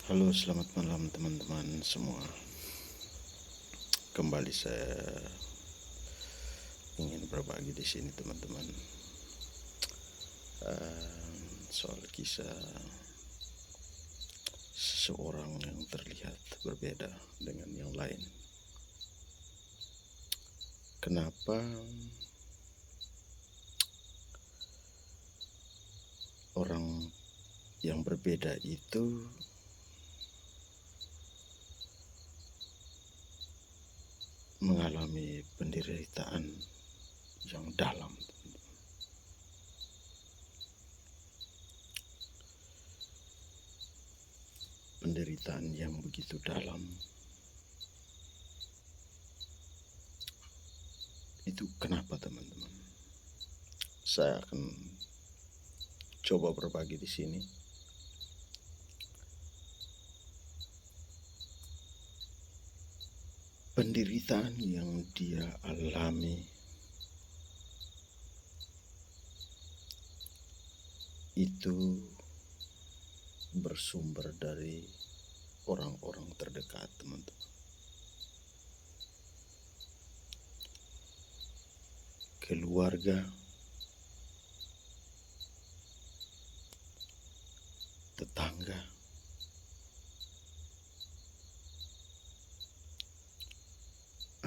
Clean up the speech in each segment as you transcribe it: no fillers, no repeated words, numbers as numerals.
Halo, selamat malam teman-teman semua. Kembali saya ingin berbagi di sini teman-teman, soal kisah seseorang yang terlihat berbeda dengan yang lain. Kenapa orang yang berbeda itu mengalami penderitaan yang dalam? Penderitaan yang begitu dalam itu kenapa teman-teman? Saya akan coba berbagi di sini. Penderitaan yang dia alami itu bersumber dari orang-orang terdekat teman-teman. Keluarga, tetangga,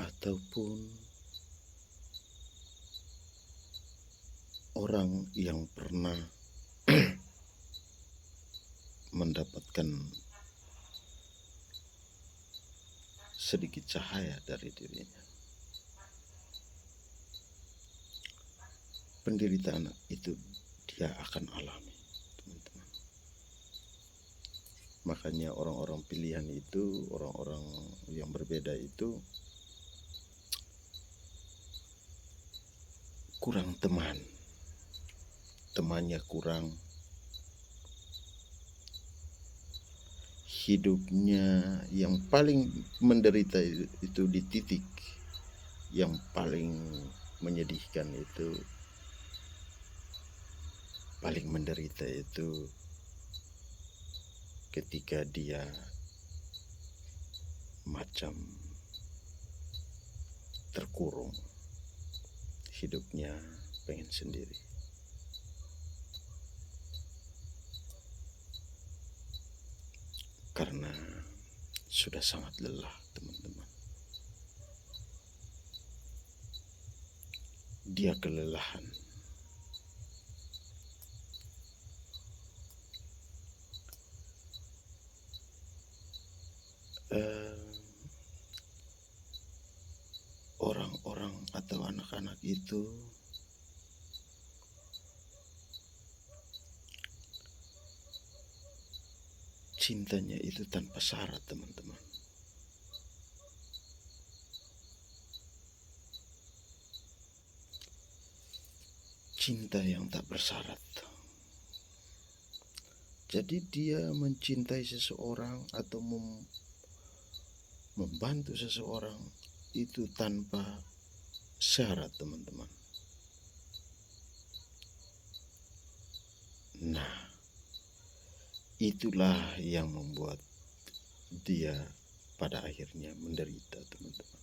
ataupun orang yang pernah mendapatkan sedikit cahaya dari dirinya. Penderitaan itu dia akan alami, teman-teman. Makanya orang-orang pilihan itu, orang-orang yang berbeda itu kurang teman, temannya kurang, hidupnya yang paling menderita itu di titik yang paling menyedihkan, itu paling menderita itu ketika dia macam terkurung, hidupnya pengen sendiri. Karena sudah sangat lelah teman-teman. Dia kelelahan. Orang-orang atau anak-anak itu cintanya itu tanpa syarat teman-teman. Cinta yang tak bersyarat. Jadi dia mencintai seseorang atau membantu seseorang itu tanpa syarat teman-teman. Nah, itulah yang membuat dia pada akhirnya menderita teman-teman.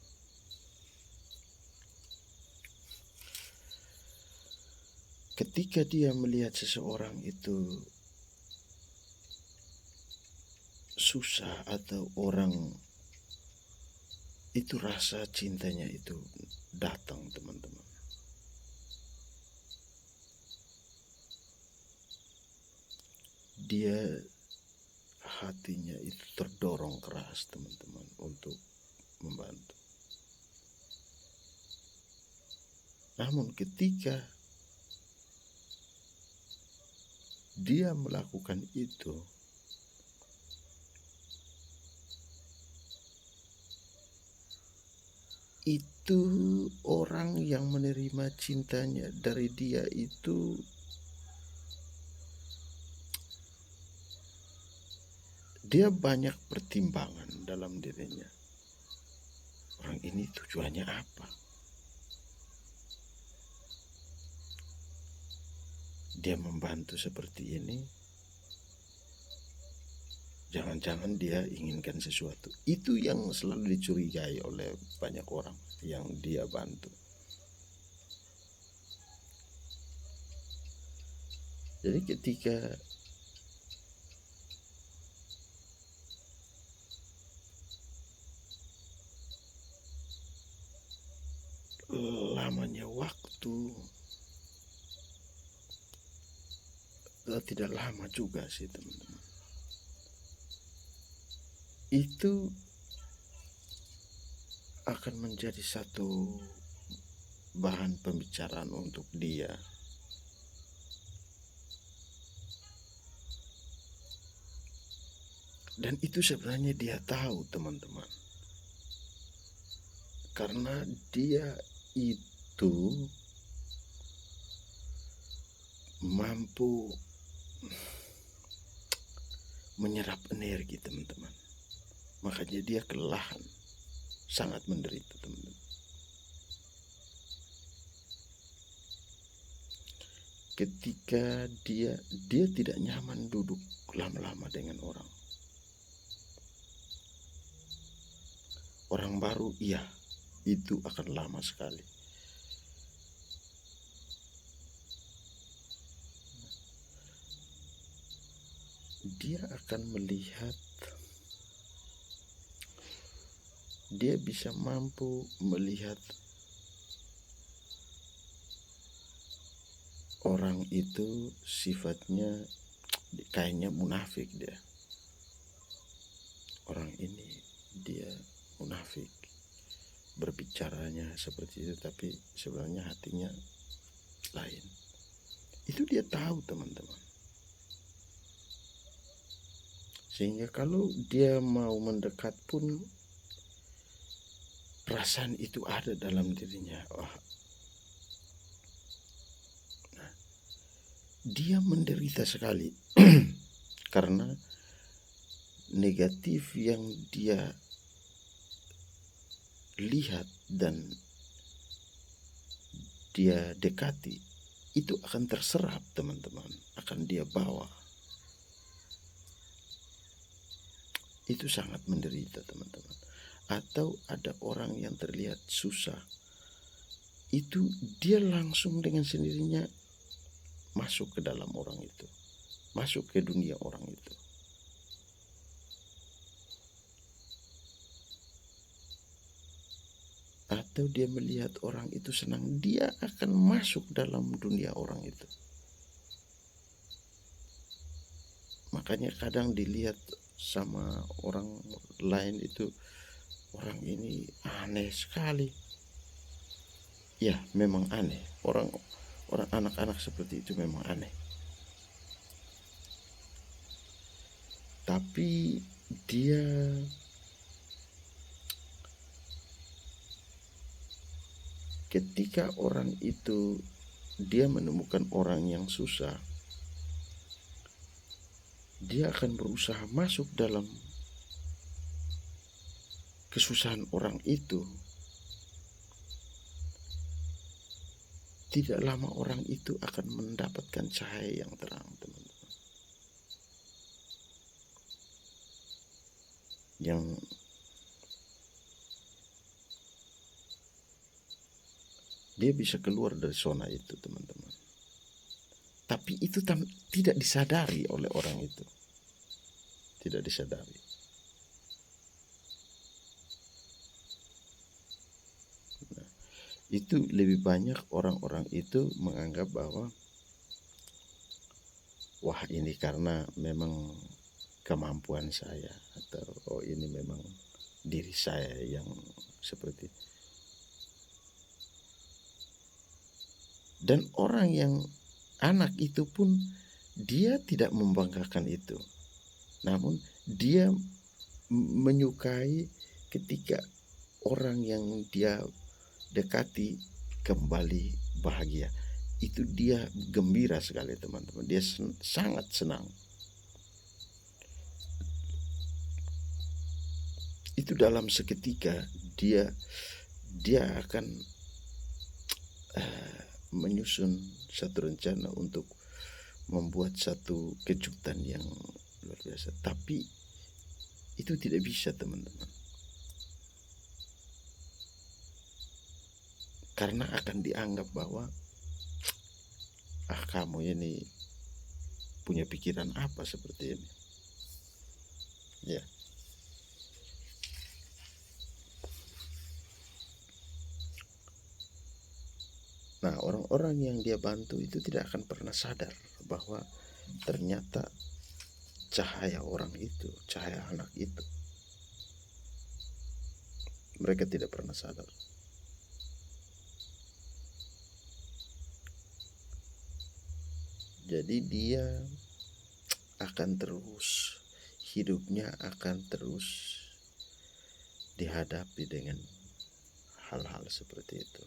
Ketika dia melihat seseorang itu susah atau orang itu, rasa cintanya itu datang teman-teman. Dia hatinya itu terdorong keras teman-teman untuk membantu. Namun ketika dia melakukan itu orang yang menerima cintanya dari dia itu dia banyak pertimbangan dalam dirinya. Orang ini tujuannya apa? Dia membantu seperti ini Jangan-jangan dia inginkan sesuatu. Itu yang selalu dicurigai oleh banyak orang yang dia bantu. Jadi ketika lamanya waktu, tidak lama juga sih teman-teman, itu akan menjadi satu bahan pembicaraan untuk dia. Dan itu sebenarnya dia tahu teman-teman, karena dia itu mampu menyerap energi teman-teman. Makanya dia kelelahan, sangat menderita teman-teman. Ketika dia tidak nyaman duduk lama-lama dengan orang. Orang baru, iya, itu akan lama sekali. Dia akan melihat, dia bisa mampu melihat orang itu sifatnya kayaknya munafik dia. Orang ini dia munafik, berbicaranya seperti itu, tapi sebenarnya hatinya lain. Itu dia tahu teman-teman. Sehingga kalau dia mau mendekat pun perasaan itu ada dalam dirinya. Nah, dia menderita sekali karena negatif yang dia lihat dan dia dekati itu akan terserap teman-teman, akan dia bawa. Itu sangat menderita teman-teman. Atau ada orang yang terlihat susah, itu dia langsung dengan sendirinya masuk ke dalam orang itu, masuk ke dunia orang itu. Atau dia melihat orang itu senang, dia akan masuk dalam dunia orang itu. Makanya kadang dilihat sama orang lain itu, orang ini aneh sekali. Ya, memang aneh. Orang anak-anak seperti itu memang aneh. Tapi dia ketika orang itu dia menemukan orang yang susah, dia akan berusaha masuk dalam kesusahan orang itu. Tidak lama orang itu akan mendapatkan cahaya yang terang teman-teman. Yang dia bisa keluar dari zona itu teman-teman. Tapi itu tidak disadari oleh orang itu. Tidak disadari. Nah, itu lebih banyak orang-orang itu menganggap bahwa wah, ini karena memang kemampuan saya, atau ini memang diri saya yang seperti. Dan orang yang anak itu pun dia tidak membanggakan itu, namun dia menyukai ketika orang yang dia dekati kembali bahagia. Itu dia gembira sekali teman-teman, dia sangat senang. Itu dalam seketika dia akan menyusun satu rencana untuk membuat satu kejutan yang luar biasa. Tapi Itu tidak bisa, teman-teman, karena akan dianggap bahwa kamu ini punya pikiran apa seperti ini, ya. Nah, orang-orang yang dia bantu itu tidak akan pernah sadar bahwa ternyata cahaya orang itu, cahaya anak itu, mereka tidak pernah sadar. Jadi dia akan terus, hidupnya akan terus dihadapi dengan hal-hal seperti itu.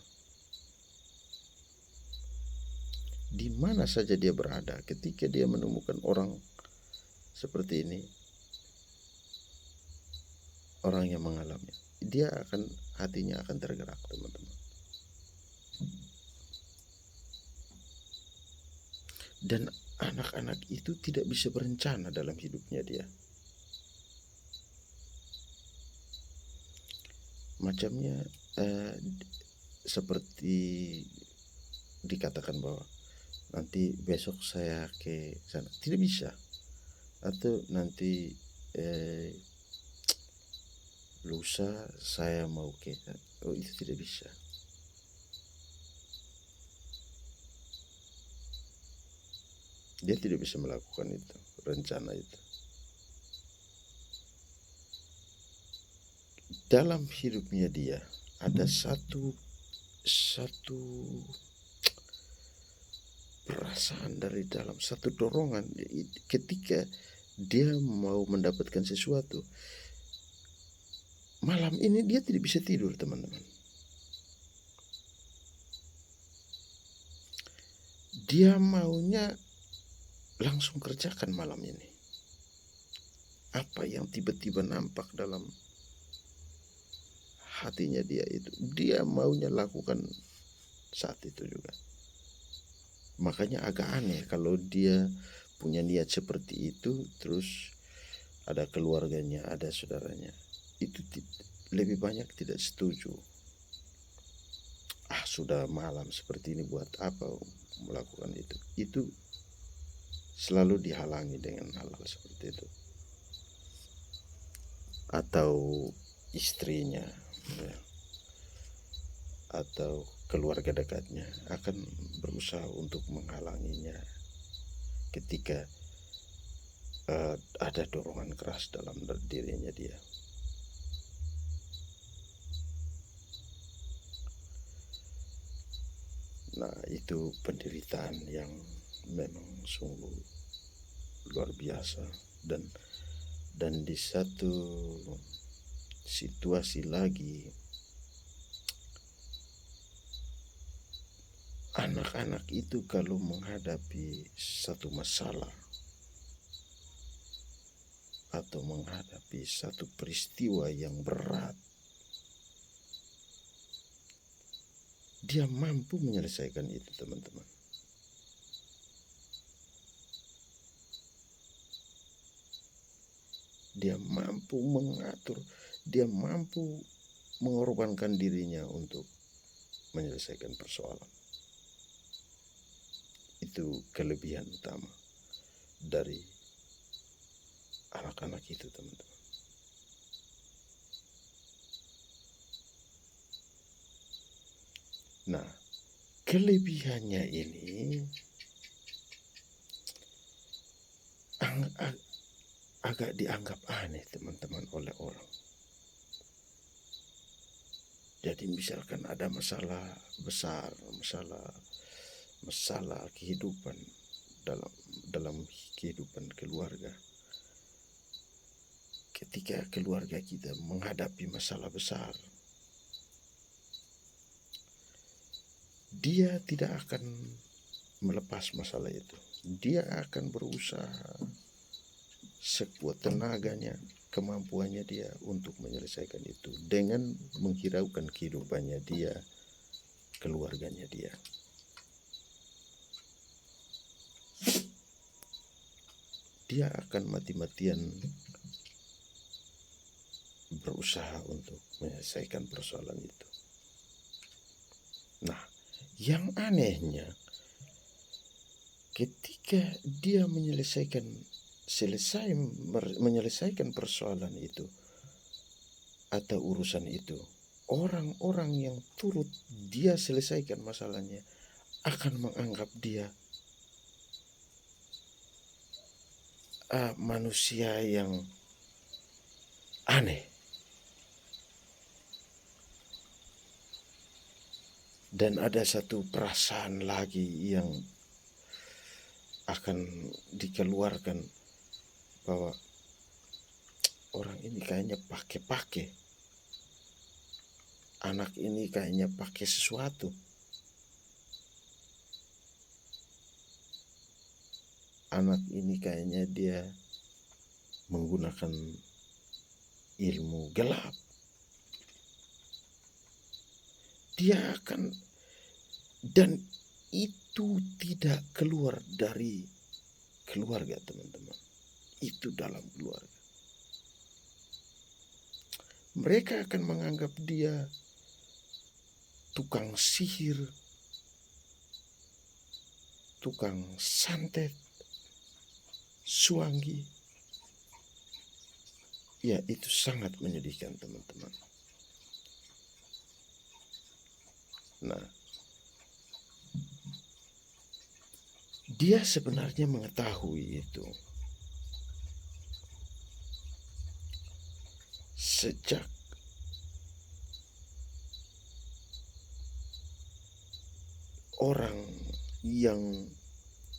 Di mana saja dia berada, ketika dia menemukan orang seperti ini, orang yang mengalami, dia akan, hatinya akan tergerak, teman-teman. Dan anak-anak itu tidak bisa berencana dalam hidupnya dia. Macamnya seperti dikatakan bahwa nanti besok saya ke sana, tidak bisa. Atau nanti lusa saya mau ke, itu tidak bisa. Dia tidak bisa melakukan itu, rencana itu. Dalam hidupnya dia ada satu perasaan dari dalam, satu dorongan ketika dia mau mendapatkan sesuatu. Malam ini dia tidak bisa tidur, teman-teman. Dia maunya langsung kerjakan malam ini. Apa yang tiba-tiba nampak dalam hatinya dia itu, dia maunya lakukan saat itu juga. Makanya agak aneh kalau dia punya niat seperti itu, terus ada keluarganya, ada saudaranya, itu lebih banyak tidak setuju. Sudah malam seperti ini buat apa melakukan itu? Itu selalu dihalangi dengan hal-hal seperti itu. Atau istrinya, ya, atau keluarga dekatnya akan berusaha untuk menghalanginya ketika ada dorongan keras dalam dirinya dia. Nah, itu penderitaan yang memang sungguh luar biasa. Dan di satu situasi lagi, anak-anak itu kalau menghadapi satu masalah atau menghadapi satu peristiwa yang berat, dia mampu menyelesaikan itu, teman-teman. Dia mampu mengatur, dia mampu mengorbankan dirinya untuk menyelesaikan persoalan. Itu kelebihan utama dari anak-anak itu, teman-teman. Nah, kelebihannya ini agak dianggap aneh, teman-teman, oleh orang. Jadi misalkan ada masalah besar, masalah kehidupan dalam kehidupan keluarga. Ketika keluarga kita menghadapi masalah besar, dia tidak akan melepas masalah itu. Dia akan berusaha sekuat tenaganya, kemampuannya dia untuk menyelesaikan itu dengan menghiraukan kehidupannya dia, keluarganya dia. Dia akan mati-matian berusaha untuk menyelesaikan persoalan itu. Nah, yang anehnya ketika dia menyelesaikan persoalan itu atau urusan itu, orang-orang yang turut dia selesaikan masalahnya akan menganggap dia manusia yang aneh. Dan ada satu perasaan lagi yang akan dikeluarkan, bahwa orang ini kayaknya pakai anak ini kayaknya pakai sesuatu. Anak ini kayaknya dia menggunakan ilmu gelap. Dia akan, dan itu tidak keluar dari keluarga, teman-teman. Itu dalam keluarga. Mereka akan menganggap dia tukang sihir, tukang santet, suanggi. Ya, itu sangat menyedihkan, teman-teman. Nah, dia sebenarnya mengetahui itu sejak orang yang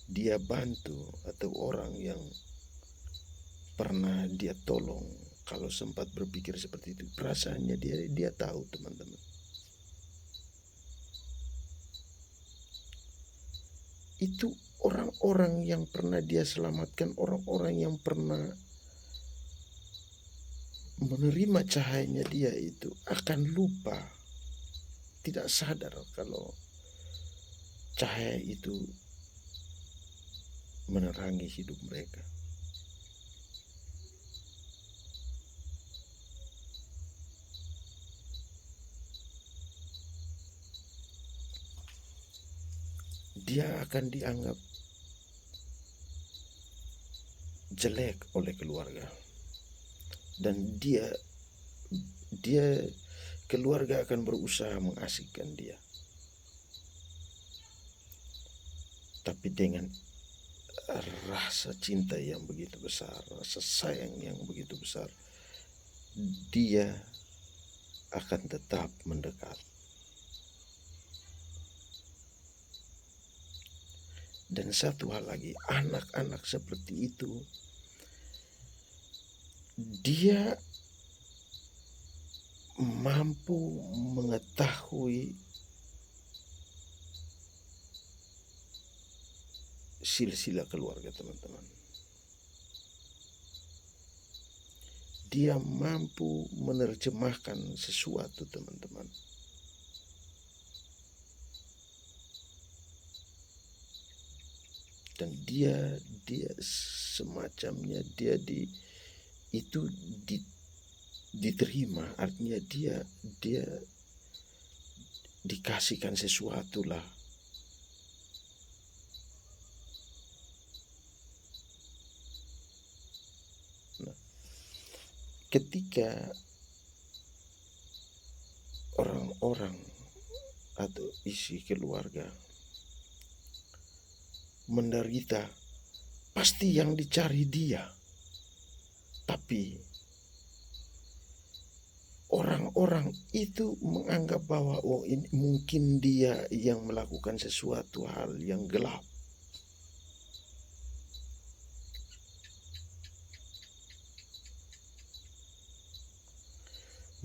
dia bantu atau orang yang pernah dia tolong, kalau sempat berpikir seperti itu, perasaannya dia tahu, teman-teman. Itu orang-orang yang pernah dia selamatkan, orang-orang yang pernah menerima cahayanya dia itu akan lupa, tidak sadar kalau cahaya itu menerangi hidup mereka. Dia akan dianggap jelek oleh keluarga, dan dia keluarga akan berusaha mengasingkan dia. Tapi dengan rasa cinta yang begitu besar, rasa sayang yang begitu besar, dia akan tetap mendekat. Dan satu hal lagi, anak-anak seperti itu, dia mampu mengetahui silsilah keluarga, teman-teman. Dia mampu menerjemahkan sesuatu, teman-teman. Dan dia semacamnya itu diterima, artinya dia dikasihkan sesuatu lah. Nah, ketika orang-orang atau isi keluarga menderita, pasti yang dicari dia. Tapi orang-orang itu menganggap bahwa ini mungkin dia yang melakukan sesuatu hal yang gelap.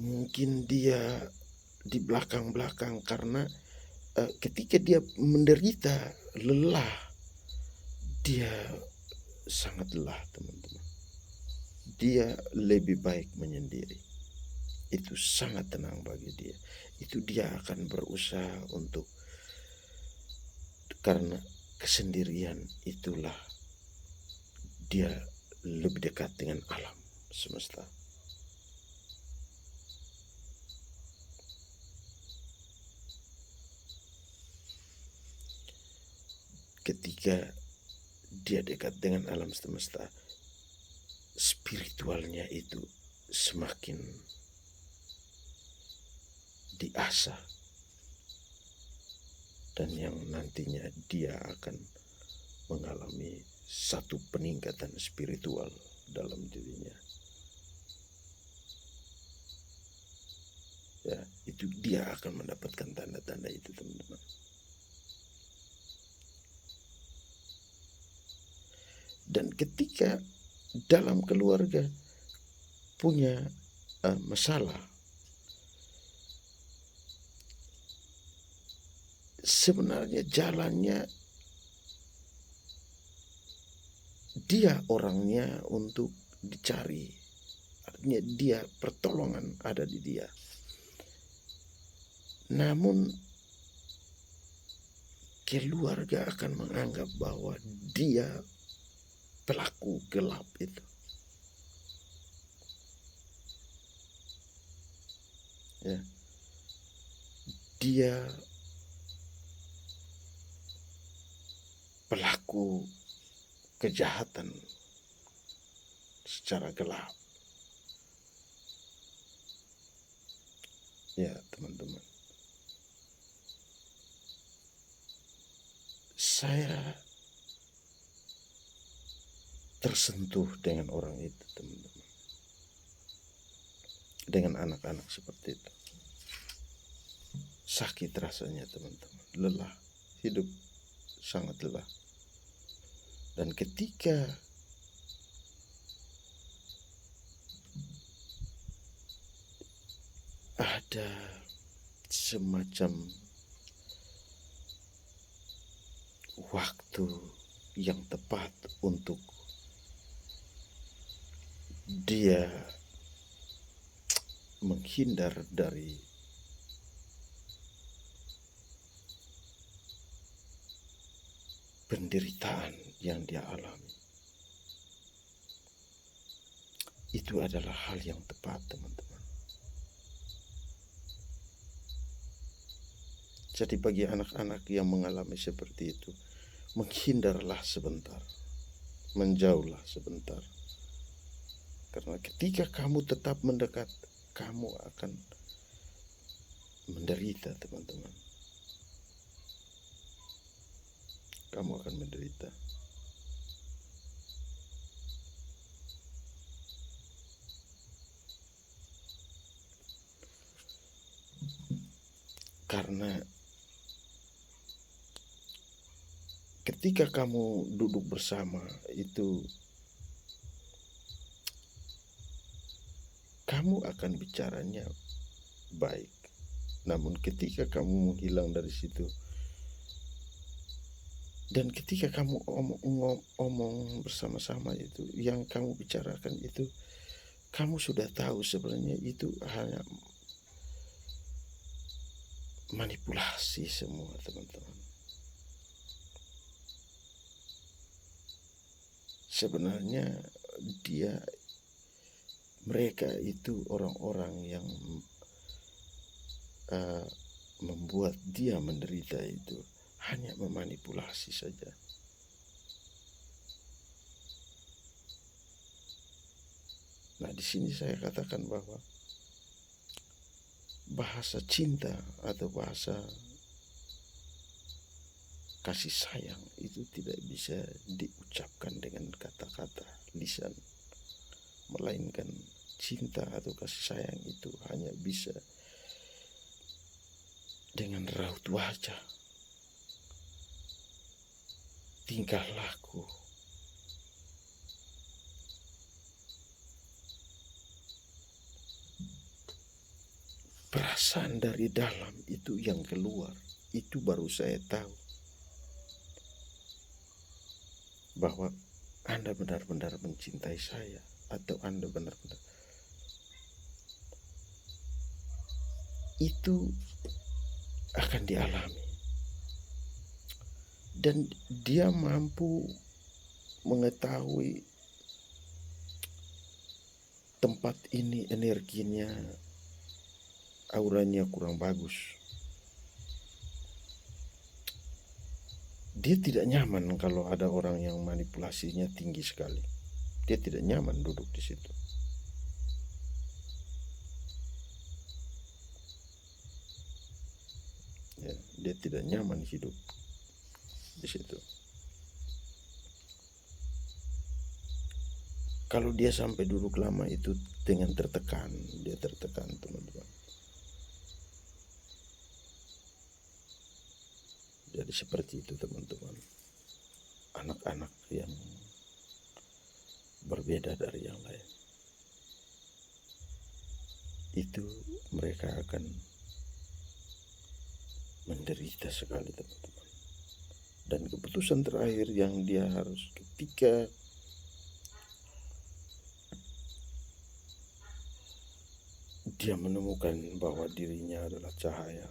Mungkin dia di belakang-belakang, karena ketika dia menderita, lelah, dia sangat lelah, teman-teman. Dia lebih baik menyendiri. Itu sangat tenang bagi dia. Itu dia akan berusaha untuk, karena kesendirian itulah dia lebih dekat dengan alam semesta. ketika dia dekat dengan alam semesta, spiritualnya itu semakin diasah, dan yang nantinya dia akan mengalami satu peningkatan spiritual dalam dirinya. Ya, itu dia akan mendapatkan tanda-tanda itu, teman-teman. Dan ketika dalam keluarga punya masalah, sebenarnya jalannya dia orangnya untuk dicari. Artinya dia, pertolongan ada di dia. Namun keluarga akan menganggap bahwa dia pelaku gelap itu. Ya. Dia pelaku kejahatan secara gelap. Ya, teman-teman. Saya tersentuh dengan orang itu, teman-teman. Dengan anak-anak seperti itu. Sakit rasanya, teman-teman. Lelah. Hidup sangat lelah. Dan ketika ada semacam waktu yang tepat untuk dia menghindar dari penderitaan yang dia alami, itu adalah hal yang tepat, teman-teman. Jadi bagi anak-anak yang mengalami seperti itu, menghindarlah sebentar, menjauhlah sebentar. Karena ketika kamu tetap mendekat, kamu akan menderita, teman-teman. Kamu akan menderita. Karena ketika kamu duduk bersama itu, kamu akan bicaranya baik. Namun ketika kamu menghilang dari situ, dan ketika kamu omong bersama-sama itu, yang kamu bicarakan itu, kamu sudah tahu sebenarnya itu hanya manipulasi semua, teman-teman. Sebenarnya mereka itu orang-orang yang membuat dia menderita itu hanya memanipulasi saja. Nah, di sini saya katakan bahwa bahasa cinta atau bahasa kasih sayang itu tidak bisa diucapkan dengan kata-kata lisan, melainkan cinta atau kasih sayang itu hanya bisa dengan raut wajah, tingkah laku, perasaan dari dalam itu yang keluar. Itu baru saya tahu bahwa Anda benar-benar mencintai saya, atau Anda benar-benar itu akan dialami. Dan dia mampu mengetahui tempat ini energinya, auranya kurang bagus. Dia tidak nyaman kalau ada orang yang manipulasinya tinggi sekali. Dia tidak nyaman duduk di situ. Ya, dia tidak nyaman hidup di situ. Kalau dia sampai duduk lama itu dengan tertekan, dia tertekan, teman-teman. Jadi seperti itu, teman-teman. Anak-anak yang berbeda dari yang lain, itu mereka akan menderita sekali, teman-teman. Dan keputusan terakhir yang dia harus, ketika dia menemukan bahwa dirinya adalah cahaya,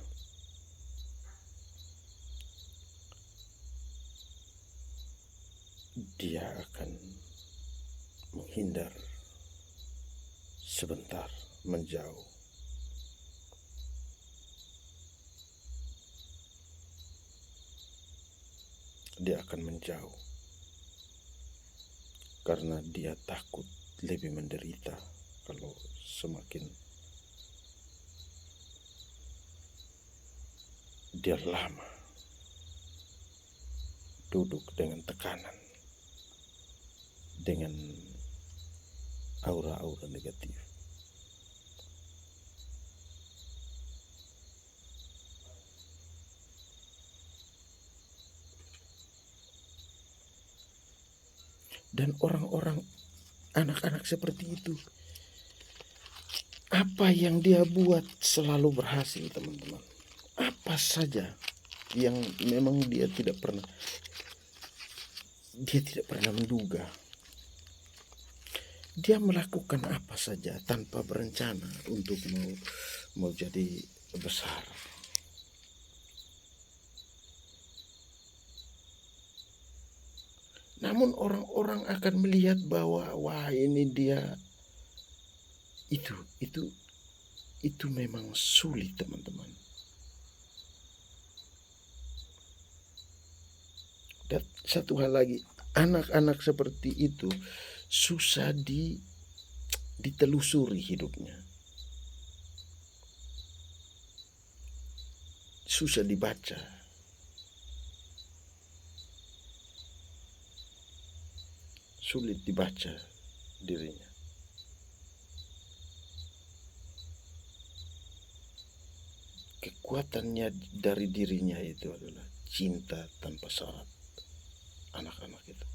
dia akan menghindar sebentar, menjauh. Dia akan menjauh karena dia takut lebih menderita kalau semakin dia lama duduk dengan tekanan, dengan aura-aura negatif. Dan orang-orang, anak-anak seperti itu, apa yang dia buat selalu berhasil, teman-teman. Apa saja yang memang dia tidak pernah menduga. Dia melakukan apa saja tanpa berencana untuk mau jadi besar. Namun orang-orang akan melihat bahwa wah, ini dia, itu memang sulit, teman-teman. Dan satu hal lagi, anak-anak seperti itu susah ditelusuri hidupnya, susah dibaca, sulit dibaca dirinya. Kekuatannya dari dirinya itu adalah cinta tanpa syarat. Anak-anak itu,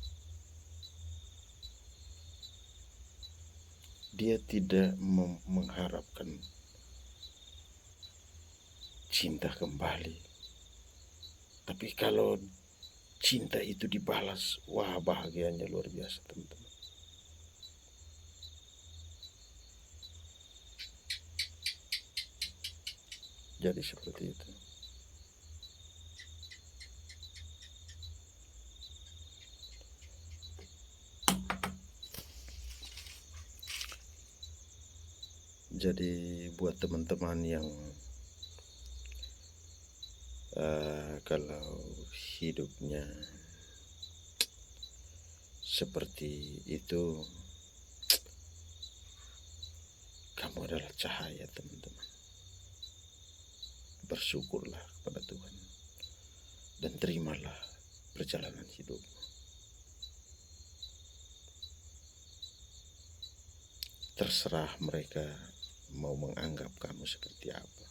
dia tidak mengharapkan cinta kembali. Tapi kalau cinta itu dibalas, wah, bahagianya luar biasa, teman-teman. Jadi seperti itu. Jadi buat teman-teman yang kalau hidupnya seperti itu, kamu adalah cahaya, teman-teman. Bersyukurlah kepada Tuhan dan terimalah perjalanan hidupmu. Terserah mereka mau menganggap kamu seperti apa.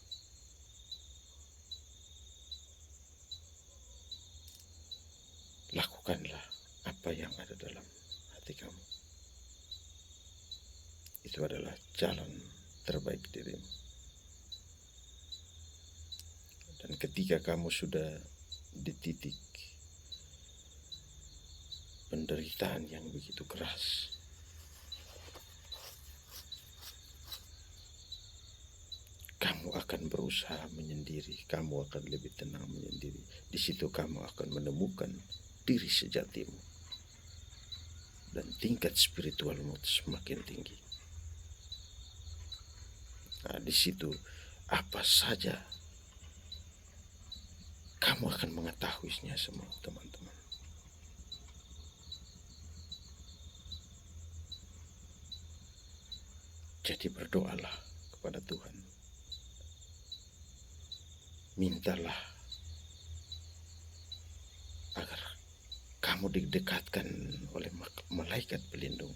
Lakukanlah apa yang ada dalam hati kamu. Itu adalah jalan terbaik dirimu. Dan ketika kamu sudah di titik penderitaan yang begitu keras, kamu akan berusaha menyendiri, kamu akan lebih tenang menyendiri. Di situ kamu akan menemukan diri sejatimu dan tingkat spiritualmu semakin tinggi. Nah, di situ apa saja kamu akan mengetahuinya semua, teman-teman. Jadi berdoalah kepada Tuhan. Mintalah agar kamu didekatkan oleh malaikat pelindung,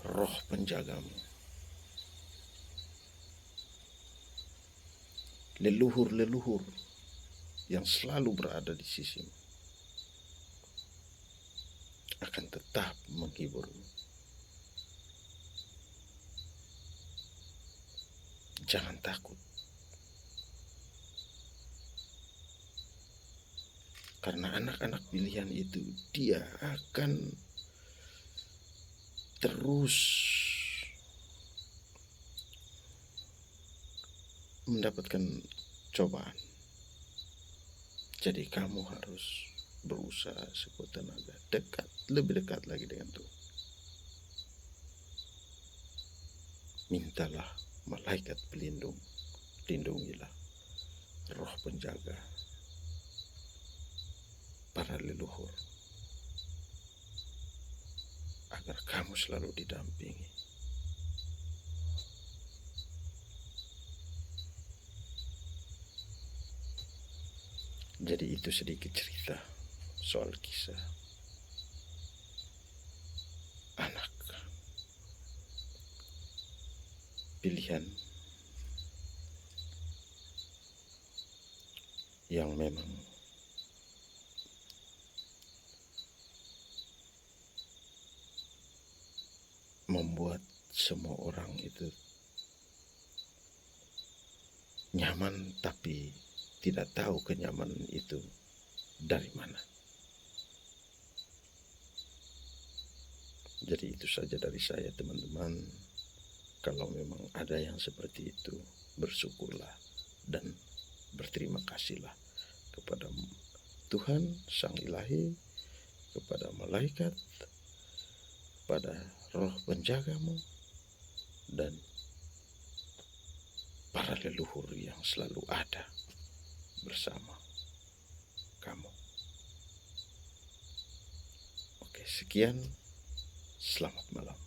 roh penjagamu, leluhur-leluhur yang selalu berada di sisimu akan tetap menghiburmu. Jangan takut, karena anak-anak pilihan itu dia akan terus mendapatkan cobaan. Jadi kamu harus berusaha sekuat tenaga, lebih dekat lagi dengan Tuhan. Mintalah malaikat pelindung, lindungilah roh penjaga, para leluhur, agar kamu selalu didampingi. Jadi itu sedikit cerita soal kisah anak pilihan yang memang membuat semua orang itu nyaman, tapi tidak tahu kenyamanan itu dari mana. Jadi itu saja dari saya, teman-teman. Kalau memang ada yang seperti itu, bersyukurlah dan berterima kasihlah kepada Tuhan Sang Ilahi, kepada malaikat, pada roh penjagamu, dan para leluhur yang selalu ada bersama kamu. Oke, sekian. Selamat malam.